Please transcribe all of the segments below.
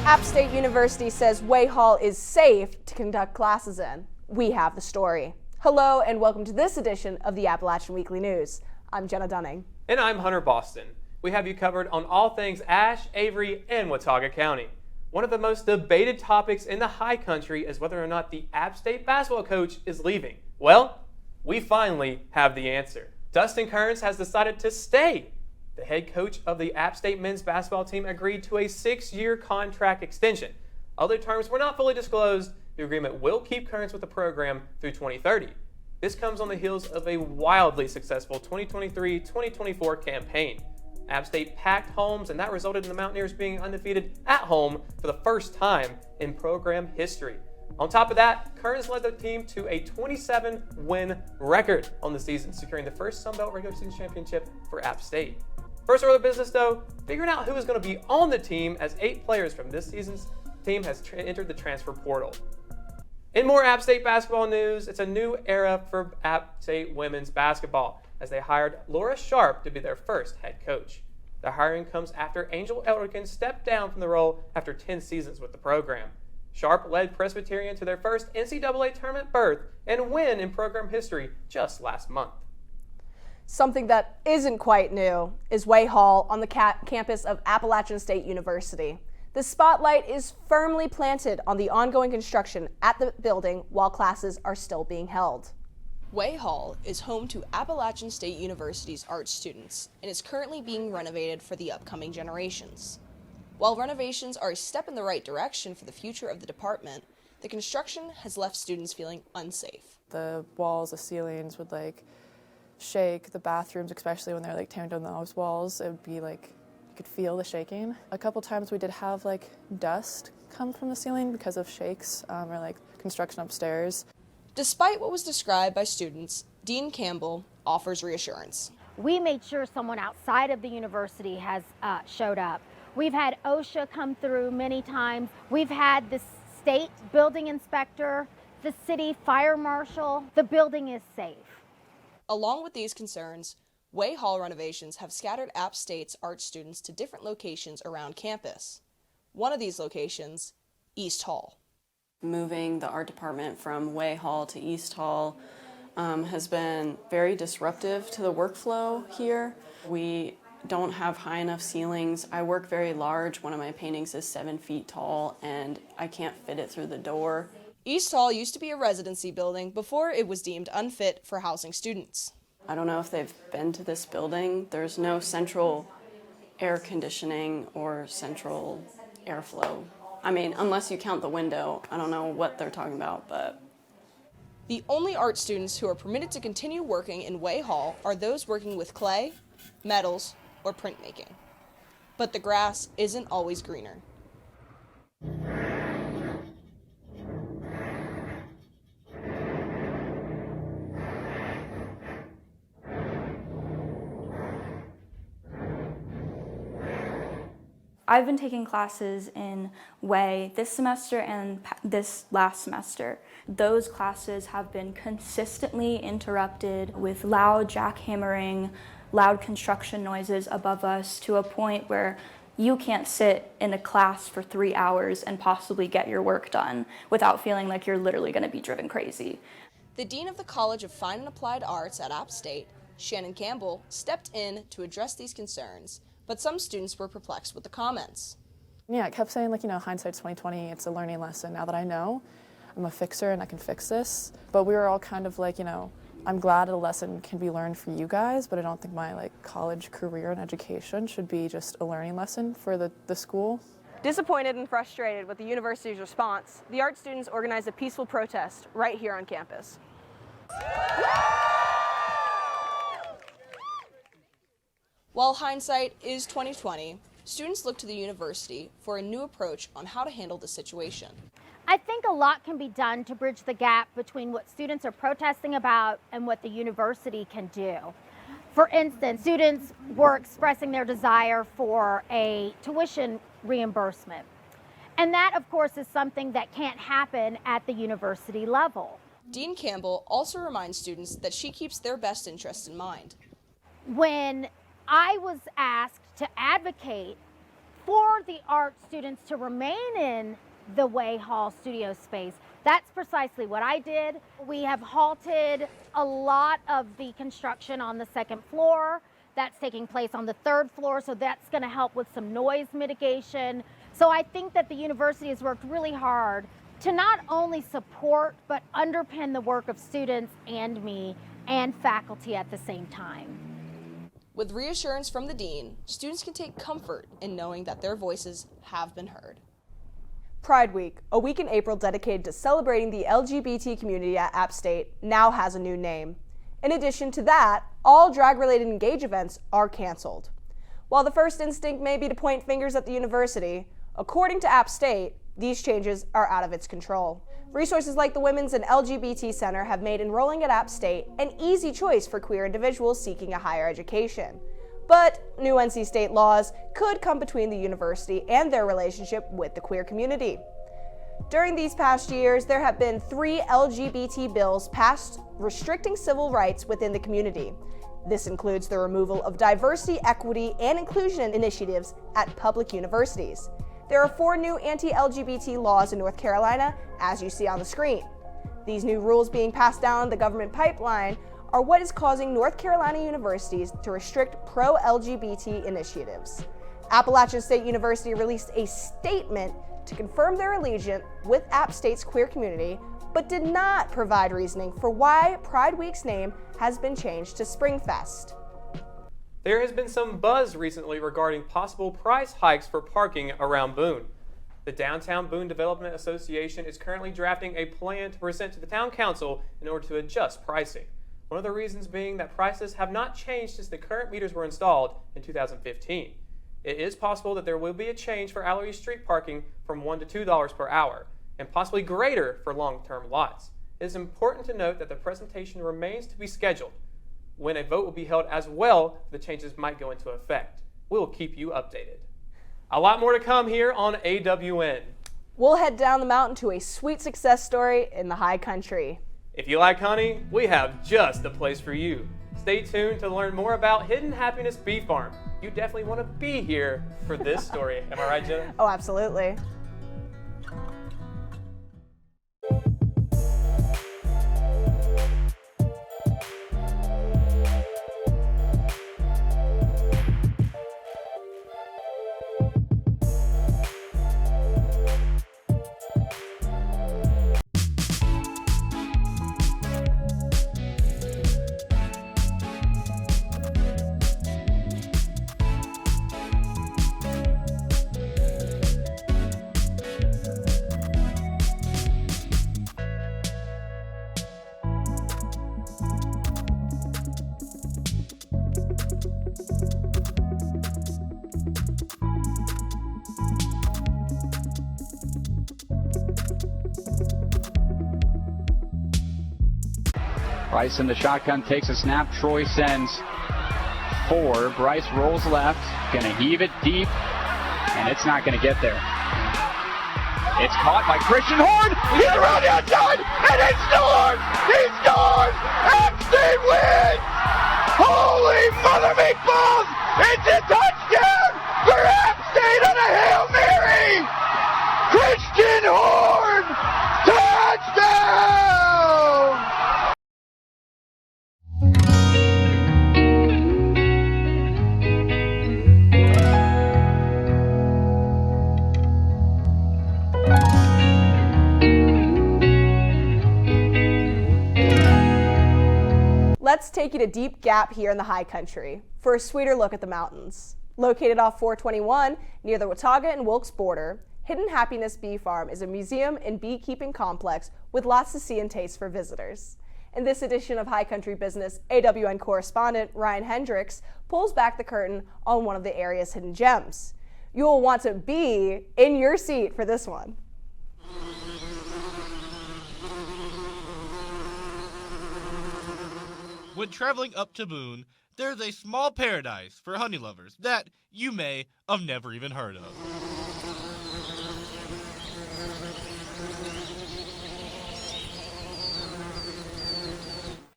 App State University says Wey Hall is safe to conduct classes in. We have the story. Hello and welcome to this edition of the Appalachian Weekly News. I'm Jenna Dunning. And I'm Hunter Boston. We have you covered on all things Ashe, Avery, and Watauga County. One of the most debated topics in the high country is whether or not the App State basketball coach is leaving. Well, we finally have the answer. Dustin Kearns has decided to stay. The head coach of the App State men's basketball team agreed to a 6-year contract extension. Other terms were not fully disclosed. The agreement will keep Kearns with the program through 2030. This comes on the heels of a wildly successful 2023-2024 campaign. App State packed homes, and that resulted in the Mountaineers being undefeated at home for the first time in program history. On top of that, Kearns led the team to a 27-win record on the season, securing the first Sun Belt regular season championship for App State. First order of business, though, figuring out who is going to be on the team, as 8 players from this season's team has entered the transfer portal. In more App State basketball news, it's a new era for App State women's basketball, as they hired Laura Sharp to be their first head coach. The hiring comes after Angel Elrican stepped down from the role after 10 seasons with the program. Sharp led Presbyterian to their first NCAA tournament berth and win in program history just last month. Something that isn't quite new is Wey Hall on the campus of Appalachian State University. The spotlight is firmly planted on the ongoing construction at the building while classes are still being held. Wey Hall is home to Appalachian State University's art students and is currently being renovated for the upcoming generations. While renovations are a step in the right direction for the future of the department, the construction has left students feeling unsafe. The walls, the ceilings would shake. The bathrooms, especially when they're tearing down those walls, it would be you could feel the shaking. A couple times we did have dust come from the ceiling because of shakes or construction upstairs. Despite what was described by students, Dean Campbell offers reassurance. We made sure someone outside of the university has showed up. We've had OSHA come through many times. We've had the state building inspector, the city fire marshal. The building is safe. Along with these concerns, Wey Hall renovations have scattered App State's art students to different locations around campus. One of these locations, East Hall. Moving the art department from Wey Hall to East Hall has been very disruptive to the workflow here. We don't have high enough ceilings. I work very large. One of my paintings is 7 feet tall, and I can't fit it through the door. East Hall used to be a residency building before it was deemed unfit for housing students. I don't know if they've been to this building. There's no central air conditioning or central airflow. I mean, unless you count the window, I don't know what they're talking about, but... The only art students who are permitted to continue working in Wey Hall are those working with clay, metals, or printmaking. But the grass isn't always greener. I've been taking classes in Wey this semester and this last semester. Those classes have been consistently interrupted with loud jackhammering, loud construction noises above us to a point where you can't sit in a class for 3 hours and possibly get your work done without feeling like you're literally going to be driven crazy. The Dean of the College of Fine and Applied Arts at App State, Shannon Campbell, stepped in to address these concerns, but some students were perplexed with the comments. Yeah, I kept saying, hindsight's 20/20, it's a learning lesson. Now that I know, I'm a fixer and I can fix this. But we were all kind of I'm glad a lesson can be learned for you guys, but I don't think my college career and education should be just a learning lesson for the school. Disappointed and frustrated with the university's response, the art students organized a peaceful protest right here on campus. While hindsight is 20/20, students look to the university for a new approach on how to handle the situation. I think a lot can be done to bridge the gap between what students are protesting about and what the university can do. For instance, students were expressing their desire for a tuition reimbursement. And that, of course, is something that can't happen at the university level. Dean Campbell also reminds students that she keeps their best interests in mind. When I was asked to advocate for the art students to remain in the Wey Hall studio space. That's precisely what I did. We have halted a lot of the construction on the second floor. That's taking place on the third floor, so that's going to help with some noise mitigation. So I think that the university has worked really hard to not only support, but underpin the work of students and me and faculty at the same time. With reassurance from the dean, students can take comfort in knowing that their voices have been heard. Pride Week, a week in April dedicated to celebrating the LGBT community at App State, now has a new name. In addition to that, all drag-related Engage events are canceled. While the first instinct may be to point fingers at the university, according to App State, these changes are out of its control. Resources like the Women's and LGBT Center have made enrolling at App State an easy choice for queer individuals seeking a higher education. But new NC State laws could come between the university and their relationship with the queer community. During these past years, there have been 3 LGBT bills passed restricting civil rights within the community. This includes the removal of diversity, equity, and inclusion initiatives at public universities. There are 4 new anti-LGBT laws in North Carolina, as you see on the screen. These new rules being passed down the government pipeline are what is causing North Carolina universities to restrict pro-LGBT initiatives. Appalachian State University released a statement to confirm their allegiance with App State's queer community, but did not provide reasoning for why Pride Week's name has been changed to Springfest. There has been some buzz recently regarding possible price hikes for parking around Boone. The Downtown Boone Development Association is currently drafting a plan to present to the town council in order to adjust pricing. One of the reasons being that prices have not changed since the current meters were installed in 2015. It is possible that there will be a change for Allery Street parking from $1 to $2 per hour, and possibly greater for long-term lots. It is important to note that the presentation remains to be scheduled, when a vote will be held as well. The changes might go into effect. We'll keep you updated. A lot more to come here on AWN. We'll head down the mountain to a sweet success story in the high country. If you like honey, we have just the place for you. Stay tuned to learn more about Hidden Happiness Bee Farm. You definitely want to be here for this story. Am I right, Jenna? Oh, absolutely. Bryce in the shotgun takes a snap. Troy sends 4. Bryce rolls left, gonna heave it deep, and it's not gonna get there. It's caught by Christian Horn. He's around the outside, and it scores! He scores! App State wins! Holy mother meatballs! It's a touchdown for App State on a Hail Mary! Christian Horn! Touchdown! Let's take you to Deep Gap here in the high country for a sweeter look at the mountains. Located off 421 near the Watauga and Wilkes border, Hidden Happiness Bee Farm is a museum and beekeeping complex with lots to see and taste for visitors. In this edition of High Country Business, AWN correspondent Ryan Hendricks pulls back the curtain on one of the area's hidden gems. You will want to be in your seat for this one. When traveling up to Boone, there's a small paradise for honey lovers that you may have never even heard of.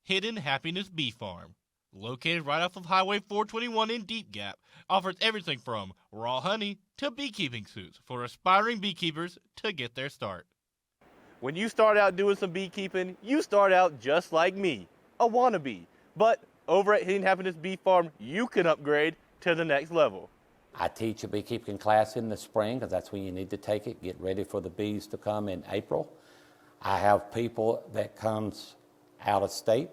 Hidden Happiness Bee Farm. located right off of Highway 421 in Deep Gap, offers everything from raw honey to beekeeping suits for aspiring beekeepers to get their start. When you start out doing some beekeeping, you start out just like me, a wannabe. But over at Hidden Happiness Bee Farm, you can upgrade to the next level. I teach a beekeeping class in the spring because that's when you need to take it, get ready for the bees to come in April. I have people that comes out of state,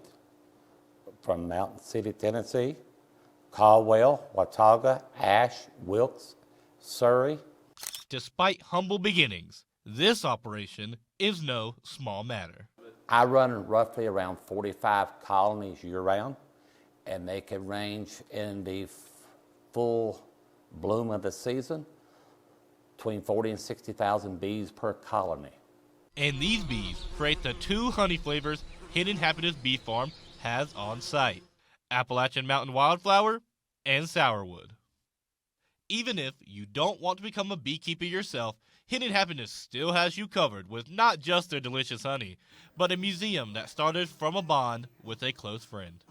from Mountain City, Tennessee, Caldwell, Watauga, Ashe, Wilkes, Surrey. Despite humble beginnings, this operation is no small matter. I run roughly around 45 colonies year-round, and they can range in the full bloom of the season between 40 and 60,000 bees per colony. And these bees create the 2 honey flavors Hidden Happiness Bee Farm has on site: Appalachian Mountain Wildflower and Sourwood. Even if you don't want to become a beekeeper yourself, Hidden Happiness still has you covered with not just their delicious honey, but a museum that started from a bond with a close friend.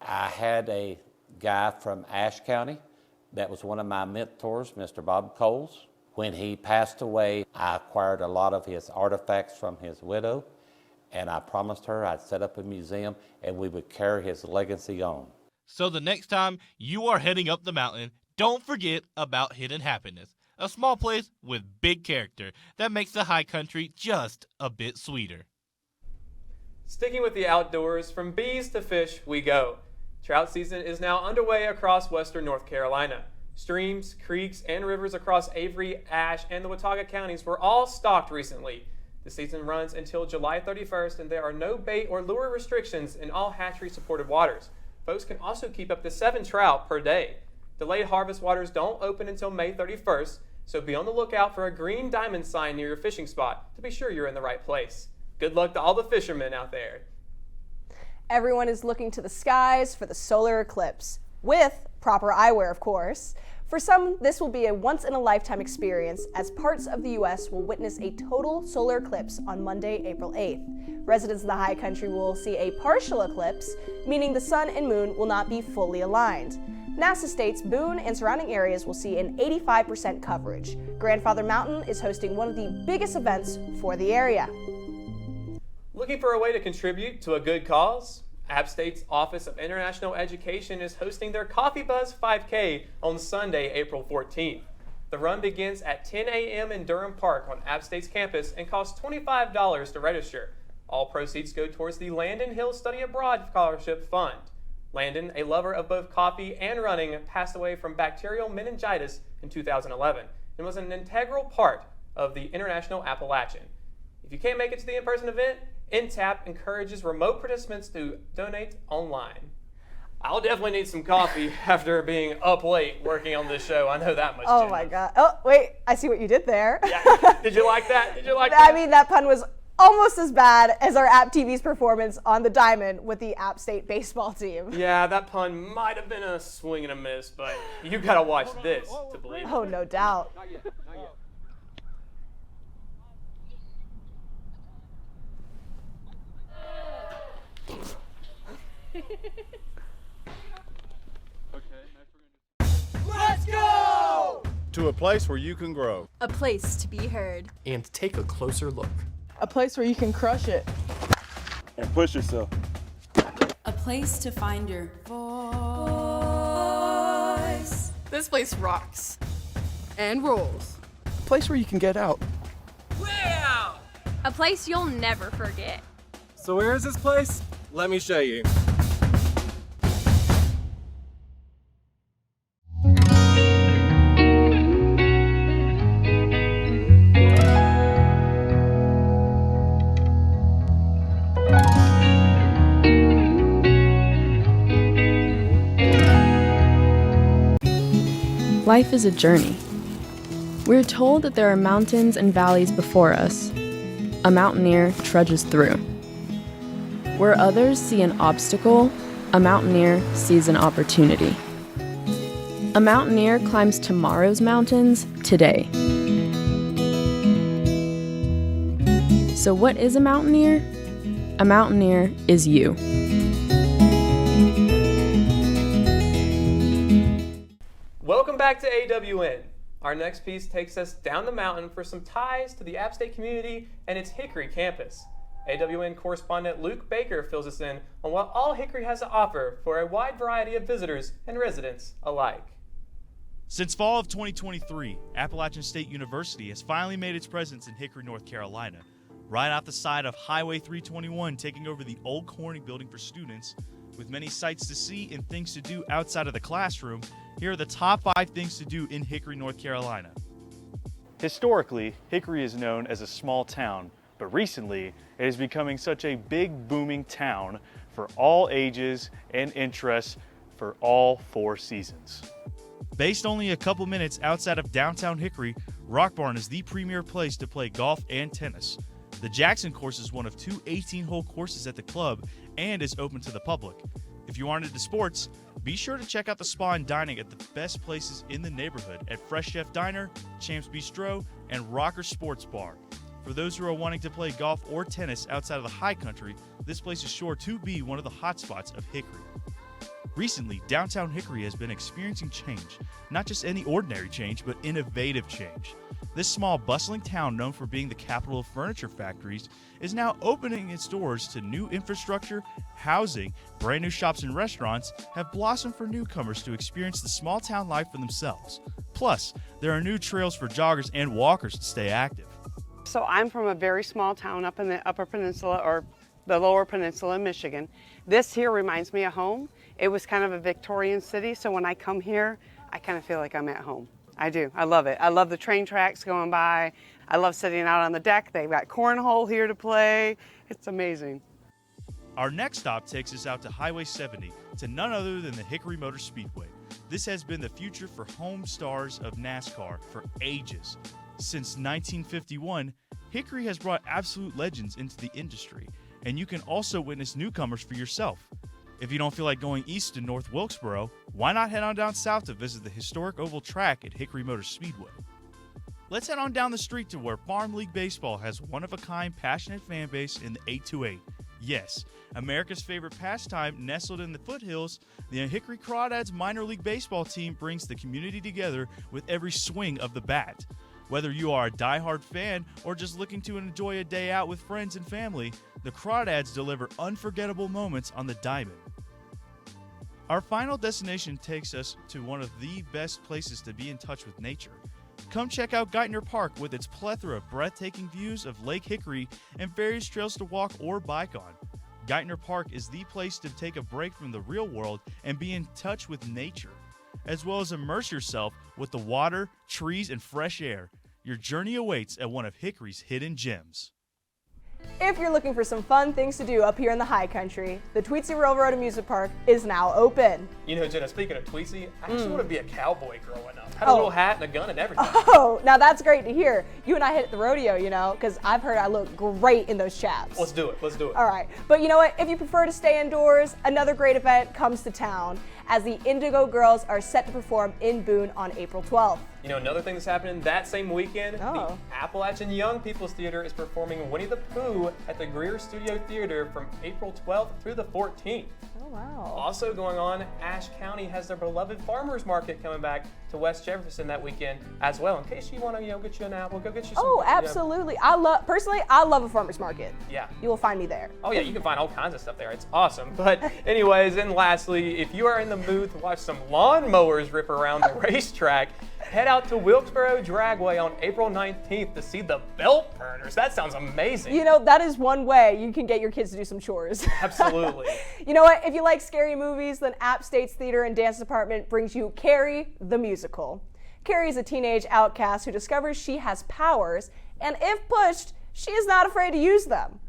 I had a guy from Ashe County that was one of my mentors, Mr. Bob Coles. When he passed away, I acquired a lot of his artifacts from his widow, and I promised her I'd set up a museum and we would carry his legacy on. So the next time you are heading up the mountain, don't forget about Hidden Happiness, a small place with big character that makes the high country just a bit sweeter. Sticking with the outdoors, from bees to fish we go. Trout season is now underway across western North Carolina. Streams, creeks, and rivers across Avery, Ashe, and the Watauga counties were all stocked recently. The season runs until July 31st, and there are no bait or lure restrictions in all hatchery-supported waters. Folks can also keep up to 7 trout per day. Delayed harvest waters don't open until May 31st, so be on the lookout for a green diamond sign near your fishing spot to be sure you're in the right place. Good luck to all the fishermen out there. Everyone is looking to the skies for the solar eclipse, with proper eyewear, of course. For some, this will be a once-in-a-lifetime experience, as parts of the U.S. will witness a total solar eclipse on Monday, April 8th. Residents of the high country will see a partial eclipse, meaning the sun and moon will not be fully aligned. NASA states Boone and surrounding areas will see an 85% coverage. Grandfather Mountain is hosting one of the biggest events for the area. Looking for a way to contribute to a good cause? App State's Office of International Education is hosting their Coffee Buzz 5K on Sunday, April 14th. The run begins at 10 a.m. in Durham Park on App State's campus and costs $25 to register. All proceeds go towards the Landon Hill Study Abroad Scholarship Fund. Landon, a lover of both coffee and running, passed away from bacterial meningitis in 2011 and was an integral part of the International Appalachian. If you can't make it to the in-person event, NTAP encourages remote participants to donate online. I'll definitely need some coffee after being up late working on this show. I know that much. Oh my God. Oh, wait, I see what you did there. Yeah. Did you like that? Did you like that? I mean, that pun was almost as bad as our App TV's performance on the diamond with the App State baseball team. Yeah, that pun might have been a swing and a miss, but you gotta watch this to believe it. Oh, no doubt. Not yet. Let's go! To a place where you can grow. A place to be heard. And take a closer look. A place where you can crush it. And push yourself. A place to find your voice. This place rocks. And rolls. A place where you can get out. Wow! A place you'll never forget. So where is this place? Let me show you. Life is a journey. We're told that there are mountains and valleys before us. A mountaineer trudges through. Where others see an obstacle, a mountaineer sees an opportunity. A mountaineer climbs tomorrow's mountains today. So what is a mountaineer? A mountaineer is you. back to AWN. Our next piece takes us down the mountain for some ties to the App State community and its Hickory campus. AWN correspondent Luke Baker fills us in on what all Hickory has to offer for a wide variety of visitors and residents alike. Since fall of 2023, Appalachian State University has finally made its presence in Hickory, North Carolina. Right off the side of Highway 321, taking over the old Corning building for students. With many sights to see and things to do outside of the classroom, here are the top 5 things to do in Hickory, North Carolina. Historically, Hickory is known as a small town, but recently it is becoming such a big, booming town for all ages and interests for all 4 seasons. Based only a couple minutes outside of downtown Hickory, Rock Barn is the premier place to play golf and tennis. The Jackson course is one of 2 18-hole courses at the club and is open to the public. If you are into sports, be sure to check out the spa and dining at the best places in the neighborhood at Fresh Chef Diner, Champs Bistro, and Rocker Sports Bar. For those who are wanting to play golf or tennis outside of the high country, this place is sure to be one of the hotspots of Hickory. Recently, downtown Hickory has been experiencing change, not just any ordinary change, but innovative change. This small, bustling town, known for being the capital of furniture factories, is now opening its doors to new infrastructure, housing, brand new shops and restaurants have blossomed for newcomers to experience the small town life for themselves. Plus, there are new trails for joggers and walkers to stay active. So I'm from a very small town up in the Upper Peninsula or the Lower Peninsula in Michigan. This here reminds me of home. It was kind of a Victorian city, so when I come here, I kind of feel like I'm at home. I do. I love it. I love the train tracks going by. I love sitting out on the deck. They've got cornhole here to play. It's amazing. Our next stop takes us out to Highway 70 to none other than the Hickory Motor Speedway. This has been the future for home stars of NASCAR for ages. Since 1951, Hickory has brought absolute legends into the industry, and you can also witness newcomers for yourself. If you don't feel like going east to North Wilkesboro, why not head on down south to visit the historic oval track at Hickory Motor Speedway? Let's head on down the street to where Farm League Baseball has one-of-a-kind, passionate fan base in the 828. Yes, America's favorite pastime nestled in the foothills, the Hickory Crawdads minor league baseball team brings the community together with every swing of the bat. Whether you are a diehard fan or just looking to enjoy a day out with friends and family, the Crawdads deliver unforgettable moments on the diamond. Our final destination takes us to one of the best places to be in touch with nature. Come check out Geithner Park with its plethora of breathtaking views of Lake Hickory and various trails to walk or bike on. Geithner Park is the place to take a break from the real world and be in touch with nature, as well as immerse yourself with the water, trees, and fresh air. Your journey awaits at one of Hickory's hidden gems. If you're looking for some fun things to do up here in the high country, the Tweetsie Railroad Amusement Park is now open. You know, Jenna, speaking of Tweetsie, I actually want to be a cowboy growing up. Had a little hat and a gun and everything. Oh, now that's great to hear. You and I hit the rodeo, you know, because I've heard I look great in those chaps. Let's do it. Let's do it. All right. But you know what? If you prefer to stay indoors, another great event comes to town as the Indigo Girls are set to perform in Boone on April 12th. You know, another thing that's happening that same weekend, the Appalachian Young People's Theater is performing Winnie the Pooh at the Greer Studio Theater from April 12th through the 14th. Oh, wow. Also going on, Ashe County has their beloved farmers market coming back to West Jefferson that weekend as well. In case you want to, get you an apple, go get you some. Oh, absolutely. I love a farmers market. Yeah. You will find me there. Oh yeah, you can find all kinds of stuff there. It's awesome. But anyways, and lastly, if you are in the mood to watch some lawnmowers rip around the racetrack, head out to Wilkesboro Dragway on April 19th to see the belt burners. That sounds amazing. You know, that is one way you can get your kids to do some chores. Absolutely. You know what? If you like scary movies, then App State's Theater and Dance Department brings you Carrie the Musical. Carrie is a teenage outcast who discovers she has powers, and if pushed, she is not afraid to use them.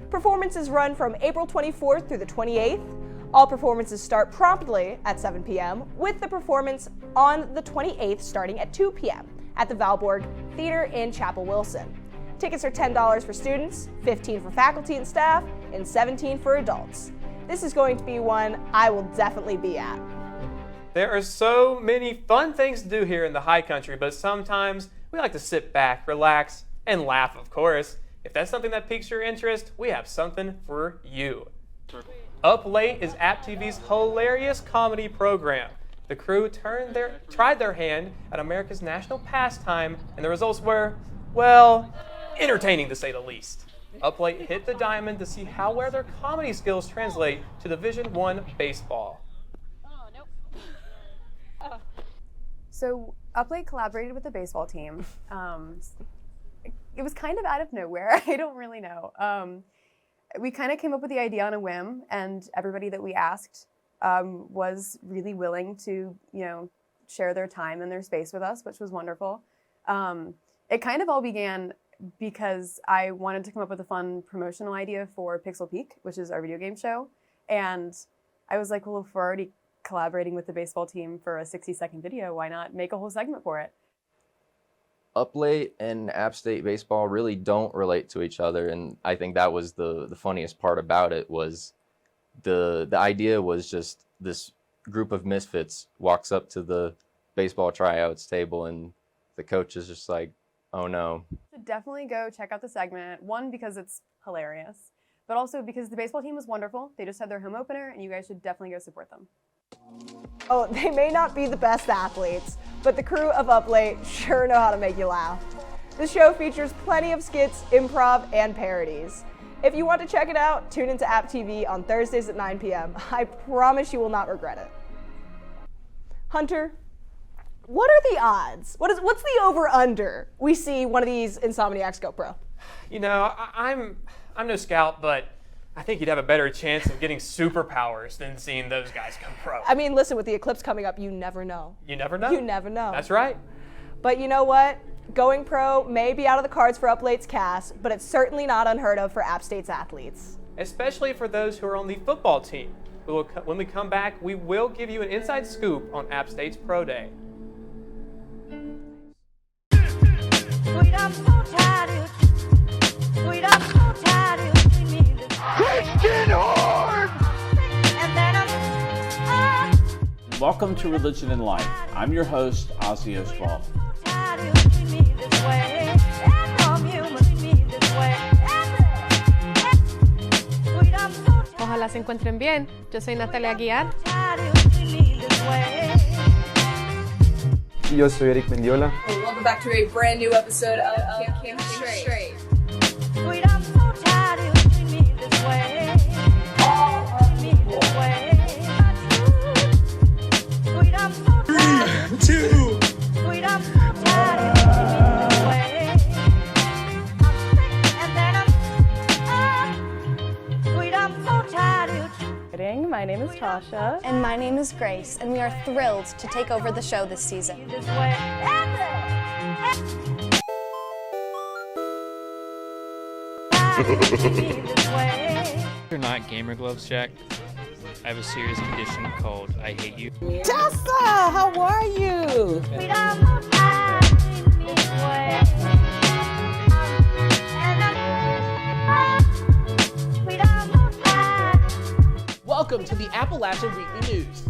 Performances run from April 24th through the 28th. All performances start promptly at 7 p.m., with the performance on the 28th starting at 2 p.m. at the Valborg Theater in Chapel Wilson. Tickets are $10 for students, $15 for faculty and staff, and $17 for adults. This is going to be one I will definitely be at. There are so many fun things to do here in the high country, but sometimes we like to sit back, relax, and laugh, of course. If that's something that piques your interest, we have something for you. Up Late is App TV's hilarious comedy program. The crew tried their hand at America's national pastime, and the results were, well, entertaining to say the least. Uplate hit the diamond to see how well their comedy skills translate to Division I baseball. So Uplate collaborated with the baseball team. It was kind of out of nowhere. I don't really know. We kind of came up with the idea on a whim, and everybody that we asked was really willing to, share their time and their space with us, which was wonderful. It kind of all began because I wanted to come up with a fun promotional idea for Pixel Peak, which is our video game show. And I was like, well, if we're already collaborating with the baseball team for a 60-second video, why not make a whole segment for it? Uplate and App State baseball really don't relate to each other, and I think that was the funniest part about it. Was the idea was just this group of misfits walks up to the baseball tryouts table, and the coach is just like, oh no. Definitely go check out the segment. One, because it's hilarious, but also because the baseball team was wonderful. They just had their home opener, and you guys should definitely go support them. Oh, they may not be the best athletes, but the crew of Uplate sure know how to make you laugh. The show features plenty of skits, improv, and parodies. If you want to check it out, tune into App TV on Thursdays at 9 p.m. I promise you will not regret it. Hunter, what are the odds? What's the over-under we see one of these Insomniacs go pro? I'm no scout, but I think you'd have a better chance of getting superpowers than seeing those guys come pro. I mean, listen, with the eclipse coming up, you never know. You never know. You never know. That's right. But you know what? Going pro may be out of the cards for Uplate's cast, but it's certainly not unheard of for App State's athletes. Especially for those who are on the football team. When we come back, we will give you an inside scoop on App State's Pro Day. Sweet, I'm so tired. Sweet, I'm so tired. Christian Horn! And then Welcome to Religion and Life. I'm your host, Ozzy Oswald. Ojalá se encuentren bien. Yo soy Natalia Aguiar. Yo soy Eric Mendiola. Welcome back to a brand new episode of Can't Think Straight. My name is Tasha. And my name is Grace, and we are thrilled to take over the show this season. They're not gamer gloves, Jack. I have a serious condition called I hate you. Tessa, how are you? Welcome to the Appalachian Weekly News.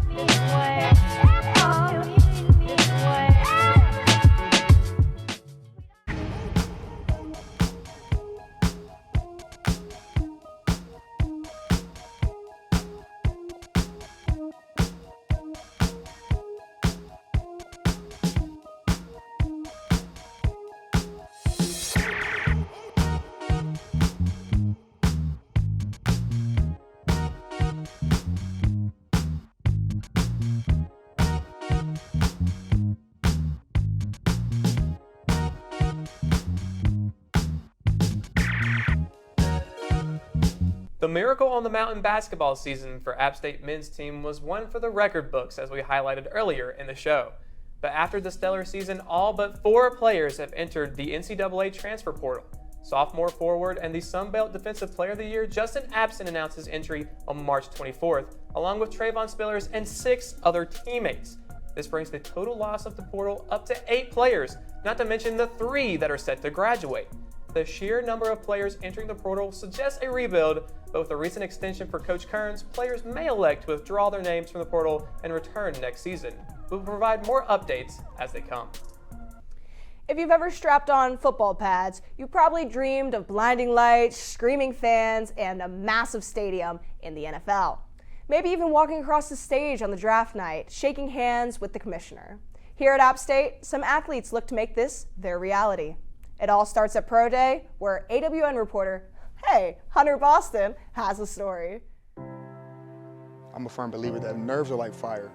The miracle on the mountain basketball season for App State men's team was one for the record books, as we highlighted earlier in the show. But after the stellar season, all but 4 players have entered the NCAA transfer portal. Sophomore forward and the Sun Belt Defensive Player of the Year, Justin Abson, announced his entry on March 24th, along with Trayvon Spillers and 6 other teammates. This brings the total loss of the portal up to 8 players, not to mention the 3 that are set to graduate. The sheer number of players entering the portal suggests a rebuild, but with a recent extension for Coach Kearns, players may elect to withdraw their names from the portal and return next season. We will provide more updates as they come. If you've ever strapped on football pads, you probably dreamed of blinding lights, screaming fans, and a massive stadium in the NFL. Maybe even walking across the stage on the draft night, shaking hands with the commissioner. Here at App State, some athletes look to make this their reality. It all starts at Pro Day, where AWN reporter, Hunter Boston, has a story. I'm a firm believer that nerves are like fire.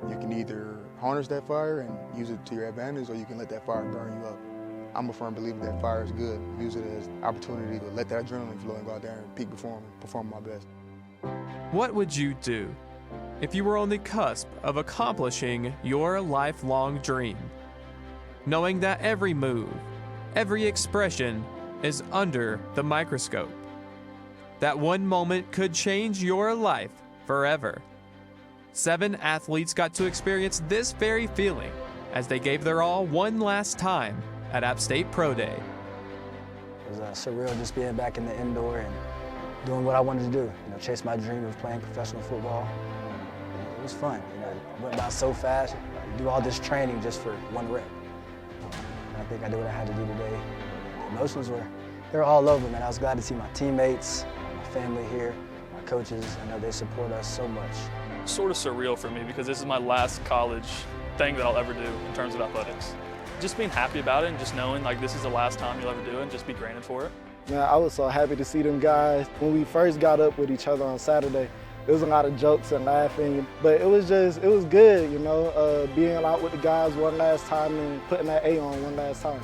You can either harness that fire and use it to your advantage, or you can let that fire burn you up. I'm a firm believer that fire is good. Use it as an opportunity to let that adrenaline flow and go out there and peak perform my best. What would you do if you were on the cusp of accomplishing your lifelong dream? Knowing that every move, every expression is under the microscope. That one moment could change your life forever. 7 athletes got to experience this very feeling as they gave their all one last time at App State Pro Day. It was surreal just being back in the indoor and doing what I wanted to do. Chase my dream of playing professional football. It was fun. It went by so fast. Do all this training just for one rep. I think I did what I had to do today. The emotions they were all over, man. I was glad to see my teammates, my family here, my coaches. I know they support us so much. Sort of surreal for me because this is my last college thing that I'll ever do in terms of athletics. Just being happy about it and just knowing like this is the last time you'll ever do it and just be grateful for it. Man, I was so happy to see them guys. When we first got up with each other on Saturday, there was a lot of jokes and laughing, but it was good, being out with the guys one last time and putting that A on one last time.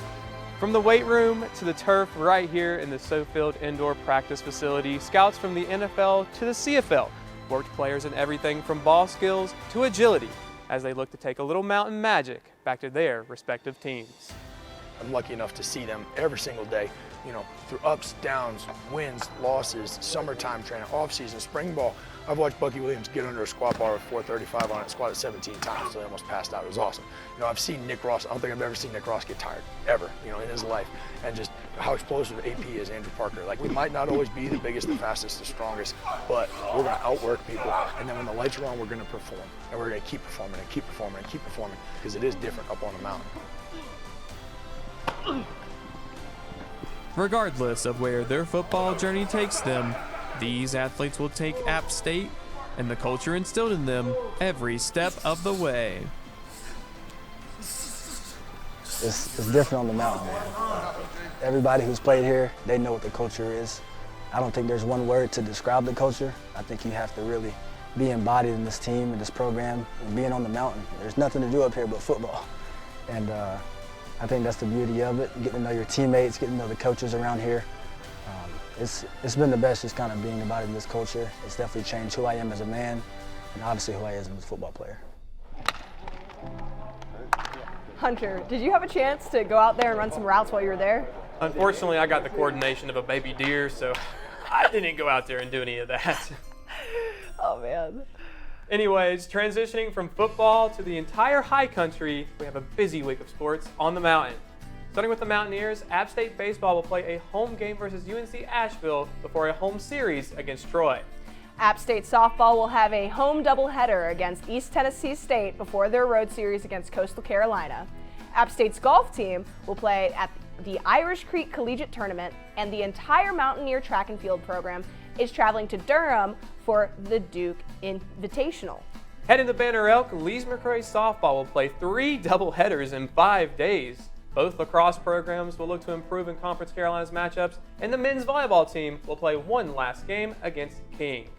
From the weight room to the turf right here in the SoField Indoor Practice Facility, scouts from the NFL to the CFL worked players in everything from ball skills to agility as they look to take a little mountain magic back to their respective teams. I'm lucky enough to see them every single day, through ups, downs, wins, losses, summertime training, off-season, spring ball. I've watched Bucky Williams get under a squat bar with 435 on it, squat it 17 times, so he almost passed out. It was awesome. I've seen Nick Ross. I don't think I've ever seen Nick Ross get tired, ever, in his life. And just how explosive AP is, Andrew Parker. Like, we might not always be the biggest, the fastest, the strongest, but we're going to outwork people. And then when the lights are on, we're going to perform. And we're going to keep performing and keep performing and keep performing, because it is different up on the mountain. Regardless of where their football journey takes them, these athletes will take App State and the culture instilled in them every step of the way. It's different on the mountain, man. Everybody who's played here, they know what the culture is. I don't think there's one word to describe the culture. I think you have to really be embodied in this team and this program and being on the mountain. There's nothing to do up here but football. And I think that's the beauty of it, getting to know your teammates, getting to know the coaches around here. It's been the best just kind of being embodied in this culture. It's definitely changed who I am as a man and obviously who I am as a football player. Hunter, did you have a chance to go out there and run some routes while you were there? Unfortunately, I got the coordination of a baby deer, so I didn't go out there and do any of that. Oh, man. Anyways, transitioning from football to the entire high country, we have a busy week of sports on the mountain. Starting with the Mountaineers, App State baseball will play a home game versus UNC Asheville before a home series against Troy. App State softball will have a home doubleheader against East Tennessee State before their road series against Coastal Carolina. App State's golf team will play at the Irish Creek Collegiate Tournament, and the entire Mountaineer track and field program is traveling to Durham for the Duke Invitational. Heading to Banner Elk, Lees McCrae softball will play 3 doubleheaders in 5 days. Both lacrosse programs will look to improve in Conference Carolinas matchups, and the men's volleyball team will play one last game against King.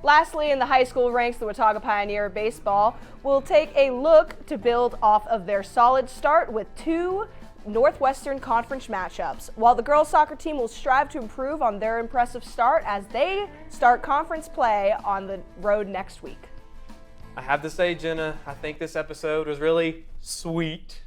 Lastly, in the high school ranks, the Watauga Pioneer baseball will take a look to build off of their solid start with 2 Northwestern Conference matchups, while the girls soccer team will strive to improve on their impressive start as they start conference play on the road next week. I have to say, Jenna, I think this episode was really sweet.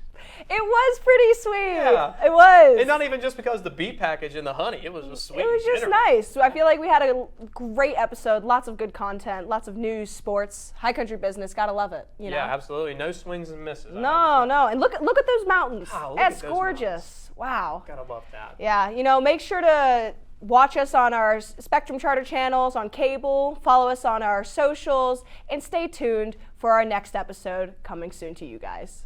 It was pretty sweet. Yeah. It was. And not even just because of the beet package and the honey. It was just sweet. It was just nice. So I feel like we had a great episode, lots of good content, lots of news, sports, high country business. Gotta love it. You know? Yeah, absolutely. No swings and misses. No. And look at those mountains. Wow, That's gorgeous. Wow. Gotta love that. Yeah, make sure to watch us on our Spectrum Charter channels on cable, follow us on our socials, and stay tuned for our next episode coming soon to you guys.